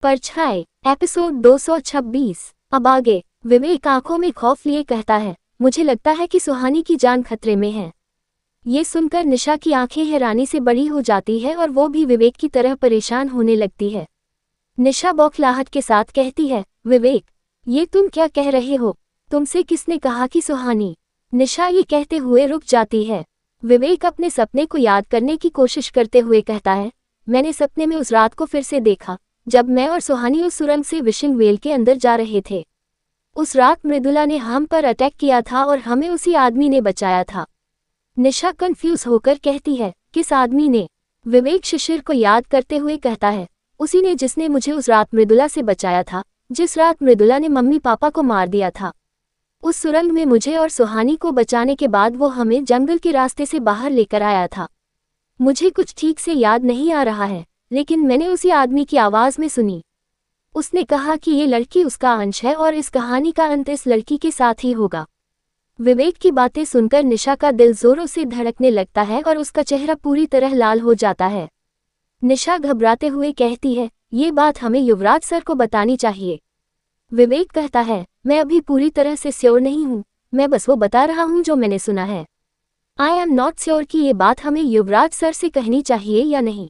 परछाई एपिसोड 226। अब आगे। विवेक आंखों में खौफ लिए कहता है, मुझे लगता है कि सुहानी की जान खतरे में है। ये सुनकर निशा की आंखें हैरानी से बड़ी हो जाती है और वो भी विवेक की तरह परेशान होने लगती है। निशा बौखलाहट के साथ कहती है, विवेक, ये तुम क्या कह रहे हो? तुमसे किसने कहा कि सुहानी? निशा ये कहते हुए रुक जाती है। विवेक अपने सपने को याद करने की कोशिश करते हुए कहता है, मैंने सपने में उस रात को फिर से देखा जब मैं और सुहानी उस सुरंग से विशिंग वेल के अंदर जा रहे थे। उस रात मृदुला ने हम पर अटैक किया था और हमें उसी आदमी ने बचाया था। निशा कंफ्यूज होकर कहती है, किस आदमी ने? विवेक शिशिर को याद करते हुए कहता है, उसी ने जिसने मुझे उस रात मृदुला से बचाया था, जिस रात मृदुला ने मम्मी पापा को मार दिया था। उस सुरंग में मुझे और सुहानी को बचाने के बाद वो हमें जंगल के रास्ते से बाहर लेकर आया था। मुझे कुछ ठीक से याद नहीं आ रहा है, लेकिन मैंने उसी आदमी की आवाज में सुनी। उसने कहा कि ये लड़की उसका अंश है और इस कहानी का अंत इस लड़की के साथ ही होगा। विवेक की बातें सुनकर निशा का दिल जोरों से धड़कने लगता है और उसका चेहरा पूरी तरह लाल हो जाता है। निशा घबराते हुए कहती है, ये बात हमें युवराज सर को बतानी चाहिए। विवेक कहता है, मैं अभी पूरी तरह से श्योर नहीं हूँ, मैं बस वो बता रहा हूँ जो मैंने सुना है। आई एम नॉट श्योर कि ये बात हमें युवराज सर से कहनी चाहिए या नहीं।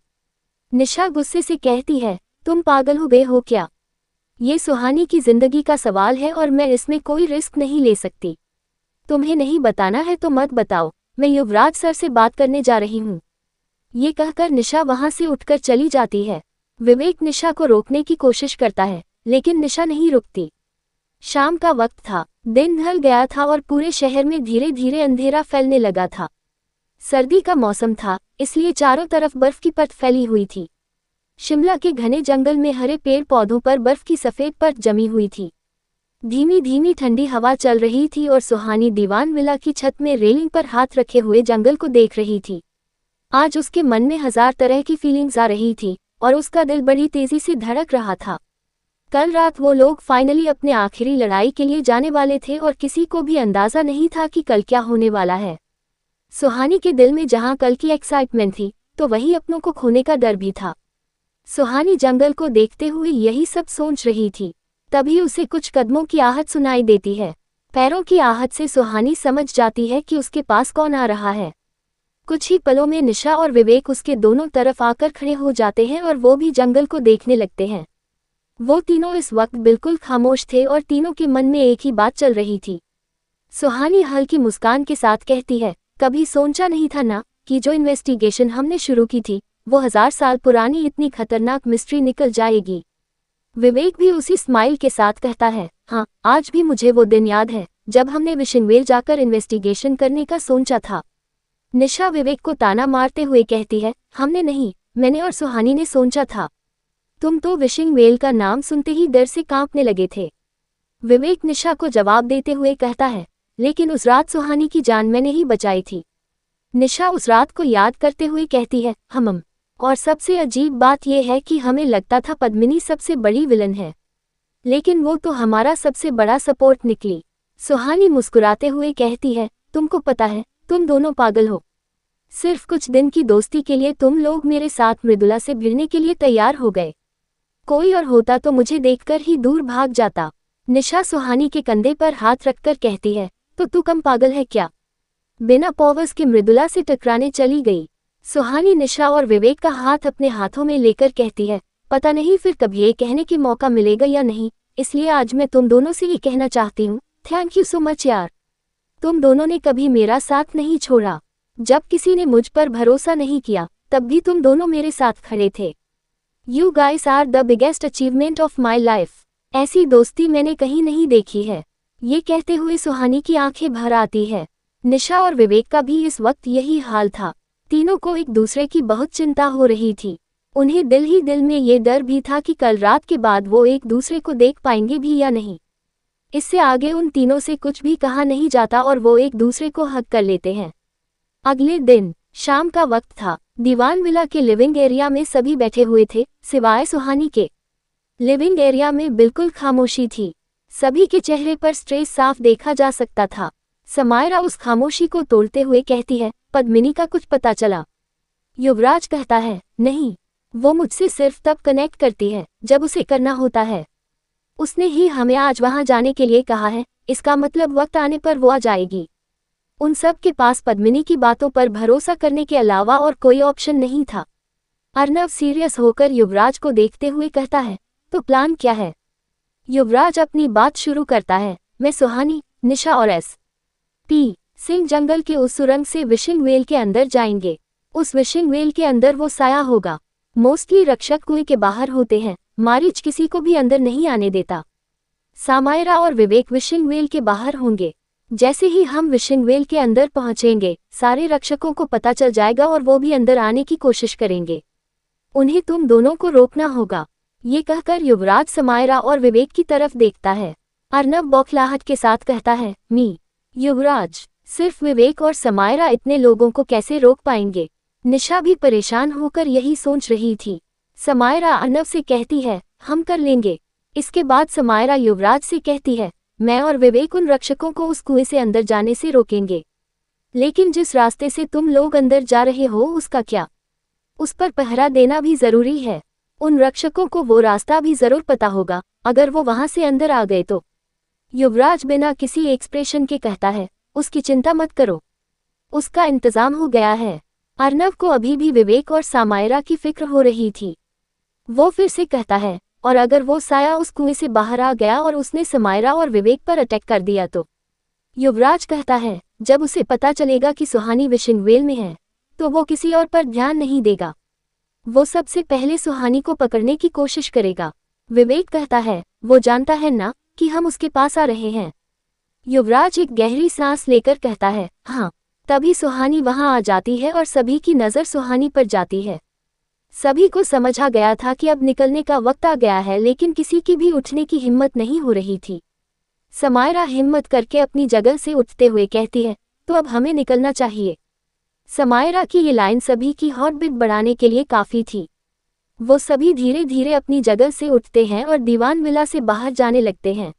निशा गुस्से से कहती है, तुम पागल हो गए हो क्या? ये सुहानी की जिंदगी का सवाल है और मैं इसमें कोई रिस्क नहीं ले सकती। तुम्हें नहीं बताना है तो मत बताओ, मैं युवराज सर से बात करने जा रही हूँ। ये कहकर निशा वहां से उठकर चली जाती है। विवेक निशा को रोकने की कोशिश करता है, लेकिन निशा नहीं रुकती। शाम का वक्त था, दिन ढल गया था और पूरे शहर में धीरे धीरे अंधेरा फैलने लगा था। सर्दी का मौसम था, इसलिए चारों तरफ बर्फ की परत फैली हुई थी। शिमला के घने जंगल में हरे पेड़ पौधों पर बर्फ की सफेद परत जमी हुई थी। धीमी धीमी ठंडी हवा चल रही थी और सुहानी दीवान विला की छत में रेलिंग पर हाथ रखे हुए जंगल को देख रही थी। आज उसके मन में हजार तरह की फीलिंग्स आ रही थी और उसका दिल बड़ी तेजी से धड़क रहा था। कल रात वो लोग फाइनली अपने आखिरी लड़ाई के लिए जाने वाले थे और किसी को भी अंदाजा नहीं था कि कल क्या होने वाला है। सुहानी के दिल में जहां कल की एक्साइटमेंट थी, तो वहीं अपनों को खोने का डर भी था। सुहानी जंगल को देखते हुए यही सब सोच रही थी। तभी उसे कुछ कदमों की आहट सुनाई देती है। पैरों की आहट से सुहानी समझ जाती है कि उसके पास कौन आ रहा है। कुछ ही पलों में निशा और विवेक उसके दोनों तरफ आकर खड़े हो जाते हैं और वो भी जंगल को देखने लगते हैं। वो तीनों इस वक्त बिल्कुल खामोश थे और तीनों के मन में एक ही बात चल रही थी। सुहानी हल्की मुस्कान के साथ कहती है, कभी सोचा नहीं था ना कि जो इन्वेस्टिगेशन हमने शुरू की थी वो 1000 साल पुरानी इतनी खतरनाक मिस्ट्री निकल जाएगी। विवेक भी उसी स्माइल के साथ कहता है, हाँ, आज भी मुझे वो दिन याद है जब हमने विशिंगवेल जाकर इन्वेस्टिगेशन करने का सोचा था। निशा विवेक को ताना मारते हुए कहती है, हमने नहीं, मैंने और सुहानी ने सोचा था। तुम तो विशिंगवेल का नाम सुनते ही डर से कांपने लगे थे। विवेक निशा को जवाब देते हुए कहता है, लेकिन उस रात सुहानी की जान मैंने ही बचाई थी। निशा उस रात को याद करते हुए कहती है, हम और सबसे अजीब बात यह है कि हमें लगता था पद्मिनी सबसे बड़ी विलन है, लेकिन वो तो हमारा सबसे बड़ा सपोर्ट निकली। सुहानी मुस्कुराते हुए कहती है, तुमको पता है, तुम दोनों पागल हो। सिर्फ कुछ दिन की दोस्ती के लिए तुम लोग मेरे साथ मृदुला से भिड़ने के लिए तैयार हो गए। कोई और होता तो मुझे देखकर ही दूर भाग जाता। निशा सुहानी के कंधे पर हाथ रखकर कहती है, तो तू कम पागल है क्या? बिना पॉवर्स के मृदुला से टकराने चली गई। सुहानी निशा और विवेक का हाथ अपने हाथों में लेकर कहती है, पता नहीं फिर कभी ये कहने की मौका मिलेगा या नहीं, इसलिए आज मैं तुम दोनों से ये कहना चाहती हूँ, थैंक यू सो मच यार। तुम दोनों ने कभी मेरा साथ नहीं छोड़ा। जब किसी ने मुझ पर भरोसा नहीं किया तब भी तुम दोनों मेरे साथ खड़े थे। You guys are the biggest achievement of my life. ऐसी दोस्ती मैंने कहीं नहीं देखी है। ये कहते हुए सुहानी की आंखें भर आती है। निशा और विवेक का भी इस वक्त यही हाल था। तीनों को एक दूसरे की बहुत चिंता हो रही थी। उन्हें दिल ही दिल में ये डर भी था कि कल रात के बाद वो एक दूसरे को देख पाएंगे भी या नहीं। इससे आगे उन तीनों से कुछ भी कहा नहीं जाता और वो एक दूसरे को हग कर लेते हैं। अगले दिन शाम का वक्त था। दीवान विला के लिविंग एरिया में सभी बैठे हुए थे, सिवाय सुहानी के। लिविंग एरिया में बिल्कुल खामोशी थी। सभी के चेहरे पर स्ट्रेस साफ देखा जा सकता था। समायरा उस खामोशी को तोड़ते हुए कहती है, पद्मिनी का कुछ पता चला? युवराज कहता है, नहीं। वो मुझसे सिर्फ तब कनेक्ट करती है जब उसे करना होता है। उसने ही हमें आज वहां जाने के लिए कहा है, इसका मतलब वक्त आने पर वो आ जाएगी। उन सब के पास पद्मिनी की बातों पर भरोसा करने के अलावा और कोई ऑप्शन नहीं था। अर्नव सीरियस होकर युवराज को देखते हुए कहता है, तो प्लान क्या है? युवराज अपनी बात शुरू करता है, मैं सुहानी, निशा और एस.पी. सिंह जंगल के उस सुरंग से विशिंग वेल के अंदर जाएंगे। उस विशिंग वेल के अंदर वो साया होगा। मोस्टली रक्षक कुएं के बाहर होते हैं, मारीच किसी को भी अंदर नहीं आने देता। समायरा और विवेक विशिंग वेल के बाहर होंगे। जैसे ही हम विशिंग वेल के अंदर पहुंचेंगे, सारे रक्षकों को पता चल जाएगा और वो भी अंदर आने की कोशिश करेंगे। उन्हें तुम दोनों को रोकना होगा। ये कहकर युवराज समायरा और विवेक की तरफ देखता है। अर्नव बौखलाहट के साथ कहता है, मी। युवराज, सिर्फ विवेक और समायरा इतने लोगों को कैसे रोक पाएंगे? निशा भी परेशान होकर यही सोच रही थी। समायरा अर्नव से कहती है, हम कर लेंगे। इसके बाद समायरा युवराज से कहती है, मैं और विवेक उन रक्षकों को उस कुएं से अंदर जाने से रोकेंगे। लेकिन जिस रास्ते से तुम लोग अंदर जा रहे हो उसका क्या? उस पर पहरा देना भी जरूरी है। उन रक्षकों को वो रास्ता भी जरूर पता होगा, अगर वो वहां से अंदर आ गए तो। युवराज बिना किसी एक्सप्रेशन के कहता है, उसकी चिंता मत करो, उसका इंतजाम हो गया है। अर्नव को अभी भी विवेक और समायरा की फिक्र हो रही थी। वो फिर से कहता है, और अगर वो साया उस कुएं से बाहर आ गया और उसने समायरा और विवेक पर अटैक कर दिया तो? युवराज कहता है, जब उसे पता चलेगा कि सुहानी विशिंग वेल में है तो वो किसी और पर ध्यान नहीं देगा। वो सबसे पहले सुहानी को पकड़ने की कोशिश करेगा। विवेक कहता है, वो जानता है ना कि हम उसके पास आ रहे हैं। युवराज एक गहरी सांस लेकर कहता है, हाँ। तभी सुहानी वहां आ जाती है और सभी की नज़र सुहानी पर जाती है। सभी को समझ आ गया था कि अब निकलने का वक्त आ गया है, लेकिन किसी की भी उठने की हिम्मत नहीं हो रही थी। समायरा हिम्मत करके अपनी जगह से उठते हुए कहती है, तो अब हमें निकलना चाहिए। समायरा की ये लाइन सभी की हॉटबीट बढ़ाने के लिए काफ़ी थी। वो सभी धीरे धीरे अपनी जगह से उठते हैं और दीवान विला से बाहर जाने लगते हैं।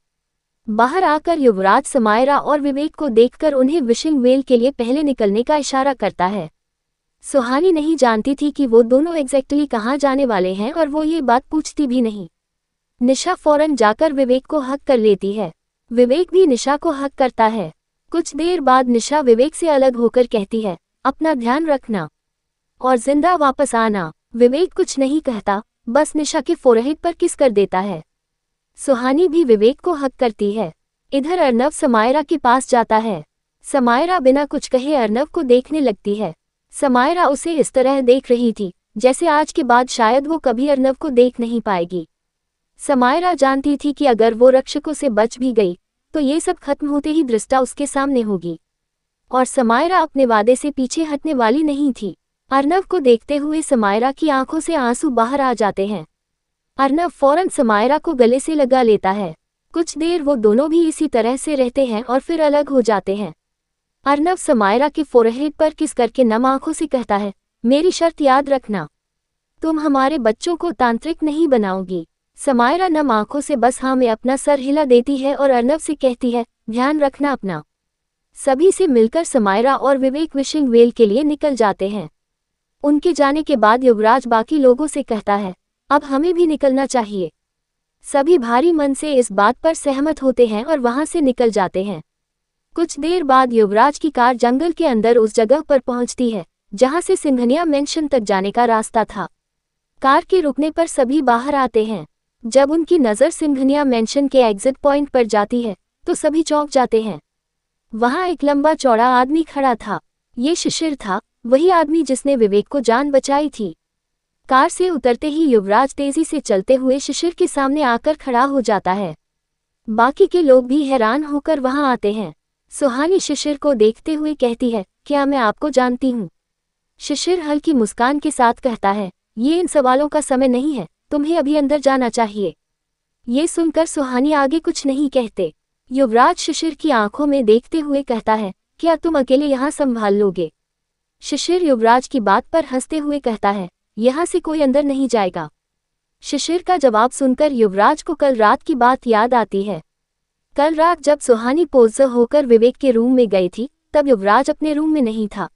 बाहर आकर युवराज समायरा और विवेक को देखकर उन्हें विशिंग वेल के लिए पहले निकलने का इशारा करता है। सुहानी नहीं जानती थी कि वो दोनों एग्जैक्टली कहाँ जाने वाले हैं और वो ये बात पूछती भी नहीं। निशा फौरन जाकर विवेक को हक कर लेती है। विवेक भी निशा को हक करता है। कुछ देर बाद निशा विवेक से अलग होकर कहती है, अपना ध्यान रखना और जिंदा वापस आना। विवेक कुछ नहीं कहता, बस निशा के फोरहेड पर किस कर देता है। सुहानी भी विवेक को हक करती है। इधर अर्नव समायरा के पास जाता है। समायरा बिना कुछ कहे अर्नव को देखने लगती है। समायरा उसे इस तरह देख रही थी जैसे आज के बाद शायद वो कभी अर्नव को देख नहीं पाएगी। समायरा जानती थी कि अगर वो रक्षकों से बच भी गई तो ये सब खत्म होते ही दृष्टा उसके सामने होगी, और समायरा अपने वादे से पीछे हटने वाली नहीं थी। अर्नव को देखते हुए समायरा की आंखों से आंसू बाहर आ जाते हैं। अर्नव फौरन समायरा को गले से लगा लेता है। कुछ देर वो दोनों भी इसी तरह से रहते हैं और फिर अलग हो जाते हैं। अर्नव समायरा के फोरहेड पर किस करके नम आंखों से कहता है, मेरी शर्त याद रखना, तुम हमारे बच्चों को तांत्रिक नहीं बनाओगी। समायरा नम आंखों से बस हाँ में अपना सर हिला देती है और अर्नव से कहती है, ध्यान रखना अपना। सभी से मिलकर समायरा और विवेक विशिंग वेल के लिए निकल जाते हैं। उनके जाने के बाद युवराज बाकी लोगों से कहता है, अब हमें भी निकलना चाहिए। सभी भारी मन से इस बात पर सहमत होते हैं और वहां से निकल जाते हैं। कुछ देर बाद युवराज की कार जंगल के अंदर उस जगह पर पहुंचती है जहां से सिंघनिया मेंशन तक जाने का रास्ता था। कार के रुकने पर सभी बाहर आते हैं। जब उनकी नज़र सिंघनिया मेंशन के एग्जिट पॉइंट पर जाती है तो सभी चौंक जाते हैं। वहां एक लंबा चौड़ा आदमी खड़ा था। ये शिशिर था, वही आदमी जिसने विवेक को जान बचाई थी। कार से उतरते ही युवराज तेजी से चलते हुए शिशिर के सामने आकर खड़ा हो जाता है। बाकी के लोग भी हैरान होकर वहां आते हैं। सुहानी शिशिर को देखते हुए कहती है, क्या मैं आपको जानती हूँ? शिशिर हल्की मुस्कान के साथ कहता है, ये इन सवालों का समय नहीं है, तुम्हें अभी अंदर जाना चाहिए। ये सुनकर सुहानी आगे कुछ नहीं कहते। युवराज शिशिर की आंखों में देखते हुए कहता है, क्या तुम अकेले यहाँ संभाल लोगे? शिशिर युवराज की बात पर हंसते हुए कहता है, यहाँ से कोई अंदर नहीं जाएगा। शिशिर का जवाब सुनकर युवराज को कल रात की बात याद आती है। कल रात जब सुहानी पोज़ होकर विवेक के रूम में गई थी तब युवराज अपने रूम में नहीं था।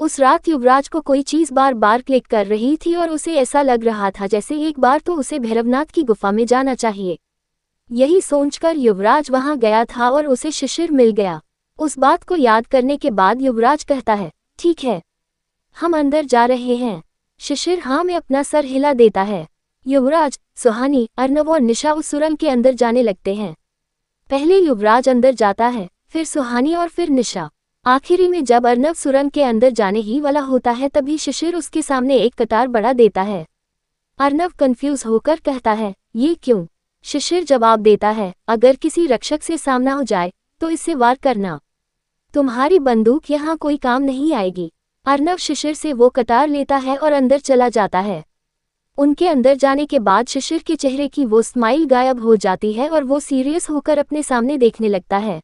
उस रात युवराज को कोई चीज बार बार क्लिक कर रही थी और उसे ऐसा लग रहा था जैसे एक बार तो उसे भैरवनाथ की गुफा में जाना चाहिए। यही सोचकर युवराज वहां गया था और उसे शिशिर मिल गया। उस बात को याद करने के बाद युवराज कहता है, ठीक है, हम अंदर जा रहे हैं। शिशिर हाँ में अपना सर हिला देता है। युवराज, सुहानी, अर्नव और निशा उस सुरंग के अंदर जाने लगते हैं। पहले युवराज अंदर जाता है, फिर सुहानी और फिर निशा। आखिरी में जब अर्नव सुरंग के अंदर जाने ही वाला होता है तभी शिशिर उसके सामने एक कटार बढ़ा देता है। अर्नव कंफ्यूज होकर कहता है, ये क्यों? शिशिर जवाब देता है, अगर किसी रक्षक से सामना हो जाए तो इससे वार करना। तुम्हारी बंदूक यहाँ कोई काम नहीं आएगी। अर्नव शिशिर से वो कटार लेता है और अंदर चला जाता है। उनके अंदर जाने के बाद शिशिर के चेहरे की वो स्माइल गायब हो जाती है और वो सीरियस होकर अपने सामने देखने लगता है।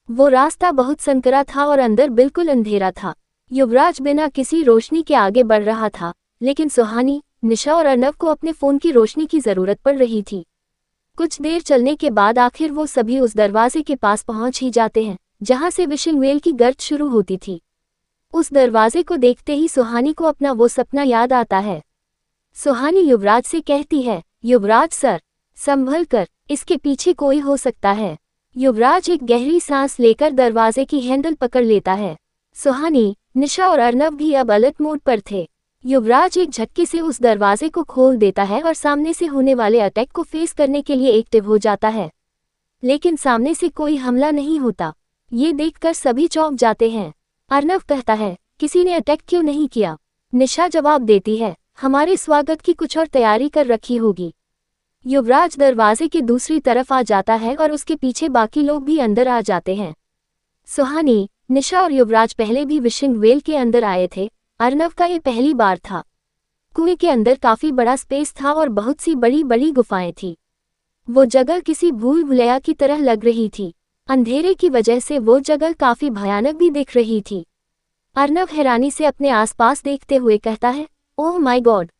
वो रास्ता बहुत संकरा था और अंदर बिल्कुल अंधेरा था। युवराज बिना किसी रोशनी के आगे बढ़ रहा था, लेकिन सुहानी, निशा और अर्नव को अपने फोन की रोशनी की जरूरत पड़ रही थी। कुछ देर चलने के बाद आखिर वो सभी उस दरवाजे के पास पहुंच ही जाते हैं जहां से विशिंग वेल की गर्द शुरू होती थी। उस दरवाजे को देखते ही सुहानी को अपना वो सपना याद आता है। सुहानी युवराज से कहती है, युवराज सर, संभल कर, इसके पीछे कोई हो सकता है। युवराज एक गहरी सांस लेकर दरवाजे की हैंडल पकड़ लेता है। सुहानी, निशा और अर्नव भी अब अलर्ट मोड पर थे। युवराज एक झटके से उस दरवाजे को खोल देता है और सामने से होने वाले अटैक को फेस करने के लिए एक्टिव हो जाता है। लेकिन सामने से कोई हमला नहीं होता। ये देखकर सभी चौंक जाते हैं। अर्नव कहता है, किसी ने अटैक क्यों नहीं किया? निशा जवाब देती है, हमारे स्वागत की कुछ और तैयारी कर रखी होगी। युवराज दरवाजे के दूसरी तरफ आ जाता है और उसके पीछे बाकी लोग भी अंदर आ जाते हैं। सुहानी, निशा और युवराज पहले भी विशिंग वेल के अंदर आए थे। अर्नव का ये पहली बार था। कुएं के अंदर काफी बड़ा स्पेस था और बहुत सी बड़ी बड़ी गुफाएं थी। वो जगह किसी भूल भुलैया की तरह लग रही थी। अंधेरे की वजह से वो जगह काफी भयानक भी दिख रही थी। अर्नव हैरानी से अपने आसपास देखते हुए कहता है, ओह माय गॉड,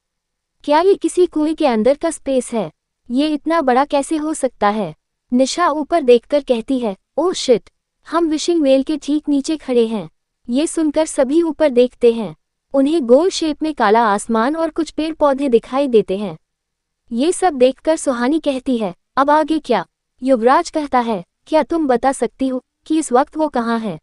क्या ये किसी कुएं के अंदर का स्पेस है? ये इतना बड़ा कैसे हो सकता है? निशा ऊपर देखकर कहती है, ओह शिट, हम विशिंग वेल के ठीक नीचे खड़े हैं। ये सुनकर सभी ऊपर देखते हैं। उन्हें गोल शेप में काला आसमान और कुछ पेड़ पौधे दिखाई देते हैं। ये सब देखकर सुहानी कहती है, अब आगे क्या? युवराज कहता है, क्या तुम बता सकती हो कि इस वक्त वो कहाँ है?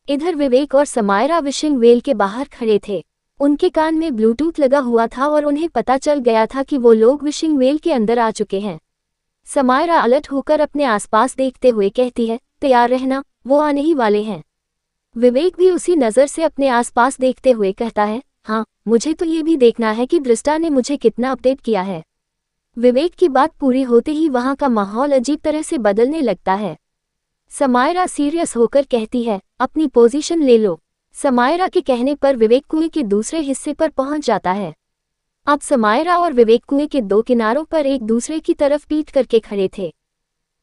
इधर विवेक और समायरा विशिंग वेल के बाहर खड़े थे। उनके कान में ब्लूटूथ लगा हुआ था और उन्हें पता चल गया था कि वो लोग विशिंग वेल के अंदर आ चुके हैं। समायरा अलर्ट होकर अपने आसपास देखते हुए कहती है, तैयार रहना, वो आने ही वाले हैं। विवेक भी उसी नज़र से अपने आसपास देखते हुए कहता है, हाँ, मुझे तो ये भी देखना है कि दृष्टा ने मुझे कितना अपडेट किया है। विवेक की बात पूरी होते ही वहाँ का माहौल अजीब तरह से बदलने लगता है। समायरा सीरियस होकर कहती है, अपनी पोजीशन ले लो। समायरा के कहने पर विवेक कुएं के दूसरे हिस्से पर पहुंच जाता है। अब समायरा और विवेक कुएं के दो किनारों पर एक दूसरे की तरफ पीठ करके खड़े थे।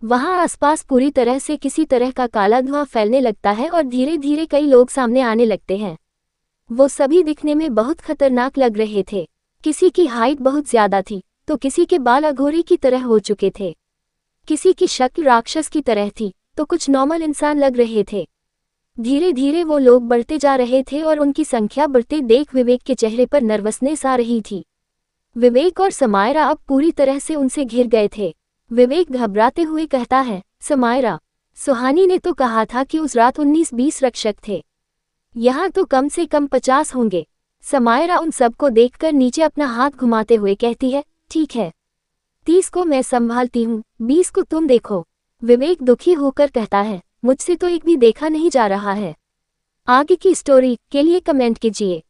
वहां आसपास पूरी तरह से किसी तरह का काला धुआं फैलने लगता है और धीरे धीरे कई लोग सामने आने लगते हैं। वो सभी दिखने में बहुत खतरनाक लग रहे थे। किसी की हाइट बहुत ज्यादा थी तो किसी के बाल अघोरी की तरह हो चुके थे। किसी की शक्ल राक्षस की तरह थी तो कुछ नॉर्मल इंसान लग रहे थे। धीरे धीरे वो लोग बढ़ते जा रहे थे और उनकी संख्या बढ़ते देख विवेक के चेहरे पर नर्वसनेस आ रही थी। विवेक और समायरा अब पूरी तरह से उनसे घिर गए थे। विवेक घबराते हुए कहता है, समायरा, सुहानी ने तो कहा था कि उस रात 19-20 रक्षक थे। यहाँ तो कम से कम 50 होंगे। समायरा उन सबको देखकर नीचे अपना हाथ घुमाते हुए कहती है, ठीक है, 30 को मैं संभालती हूँ, 20 को तुम देखो। विवेक दुखी होकर कहता है, मुझसे तो एक भी देखा नहीं जा रहा है। आगे की स्टोरी के लिए कमेंट कीजिए।